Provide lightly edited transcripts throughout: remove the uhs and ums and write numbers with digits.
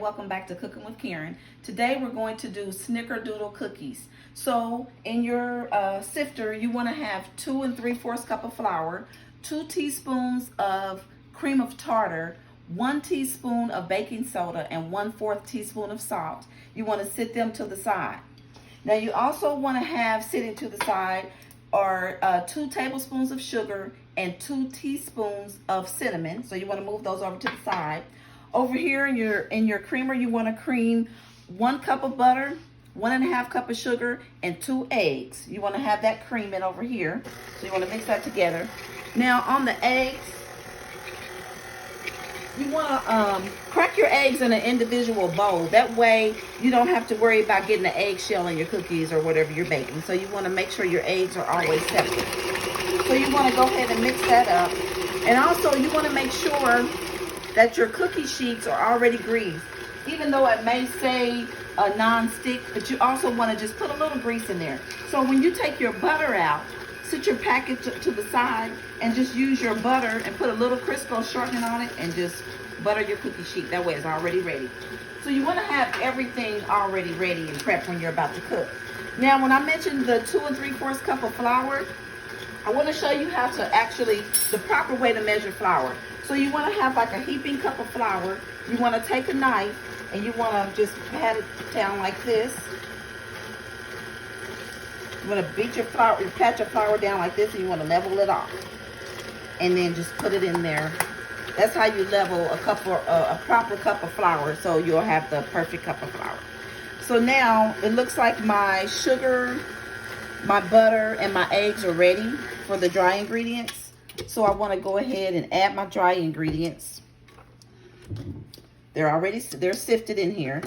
Welcome back to Cooking with Karen. Today we're going to do Snickerdoodle cookies. So in your sifter, you want to have 2 3/4 cup of flour, 2 teaspoons of cream of tartar, 1 teaspoon of baking soda, and 1/4 teaspoon of salt. You want to sit them to the side. Now you also want to have sitting to the side are 2 tablespoons of sugar and 2 teaspoons of cinnamon. So you want to move those over to the side. Over here in your creamer, you want to cream 1 cup of butter, 1 1/2 cup of sugar, and 2 eggs. You want to have that creaming over here. So you want to mix that together. Now on the eggs, you want to crack your eggs in an individual bowl. That way you don't have to worry about getting the eggshell in your cookies or whatever you're baking. So you want to make sure your eggs are always separate. So you want to go ahead and mix that up. And also you want to make sure that your cookie sheets are already greased. Even though it may say non-stick, but you also want to just put a little grease in there. So when you take your butter out, sit your package to the side and just use your butter and put a little Crisco shortening on it and just butter your cookie sheet. That way it's already ready. So you want to have everything already ready and prepped when you're about to cook. Now when I mentioned the 2 3/4 cup of flour, I want to show you how to actually, the proper way to measure flour. So you want to have like a heaping cup of flour. You want to take a knife and you want to just pat it down like this. You want to beat your flour, pat your flour down like this, and you want to level it off. And then just put it in there. That's how you level a proper cup of flour, so you'll have the perfect cup of flour. So now it looks like my sugar, my butter, and my eggs are ready for the dry ingredients. So I want to go ahead and add my dry ingredients. They're sifted in here.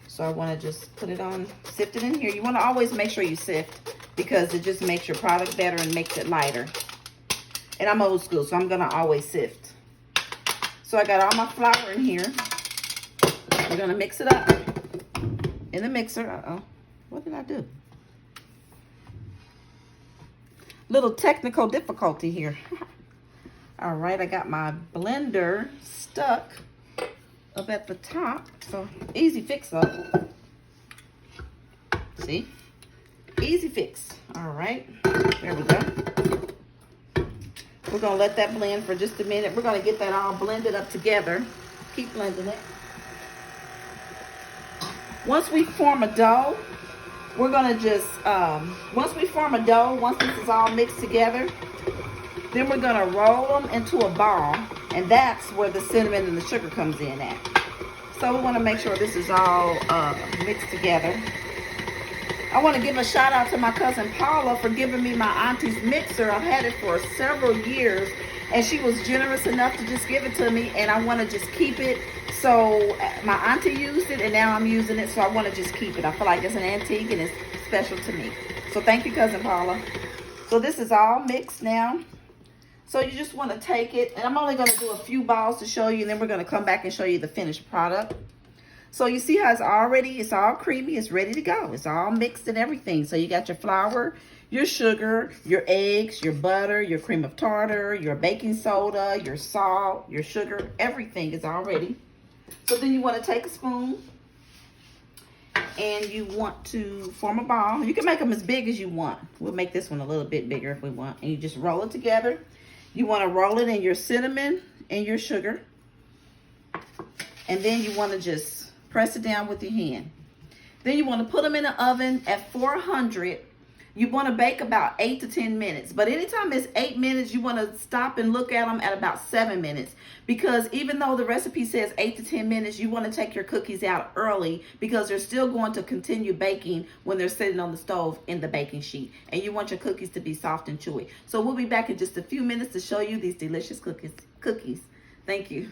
So I want to just put it on, sift it in here. You want to always make sure you sift because it just makes your product better and makes it lighter. And I'm old school, so I'm going to always sift. So I got all my flour in here. We're going to mix it up in the mixer. Uh-oh, what did I do? Little technical difficulty here. All right, I got my blender stuck up at the top. So easy fix though. See? Easy fix. All right, there we go. We're gonna let that blend for just a minute. We're gonna get that all blended up together. Keep blending it. Once we form a dough, we're gonna just, once this is all mixed together, then we're gonna roll them into a ball, and that's where the cinnamon and the sugar comes in at. So we wanna make sure this is all mixed together. I wanna give a shout out to my cousin Paula for giving me my auntie's mixer. I've had it for several years, and she was generous enough to just give it to me, and I wanna just keep it. So my auntie used it, and now I'm using it, so I want to just keep it. I feel like it's an antique, and it's special to me. So thank you, Cousin Paula. So this is all mixed now. So you just want to take it, and I'm only going to do a few balls to show you, and then we're going to come back and show you the finished product. So you see how it's all creamy. It's ready to go. It's all mixed and everything. So you got your flour, your sugar, your eggs, your butter, your cream of tartar, your baking soda, your salt, your sugar. Everything is all ready. So then you want to take a spoon and you want to form a ball. You can make them as big as you want. We'll make this one a little bit bigger if we want. And you just roll it together. You want to roll it in your cinnamon and your sugar. And then you want to just press it down with your hand. Then you want to put them in the oven at 400. You want to bake about 8 to 10 minutes. But anytime it's 8 minutes, you want to stop and look at them at about 7 minutes. Because even though the recipe says 8 to 10 minutes, you want to take your cookies out early because they're still going to continue baking when they're sitting on the stove in the baking sheet. And you want your cookies to be soft and chewy. So we'll be back in just a few minutes to show you these delicious cookies. Thank you.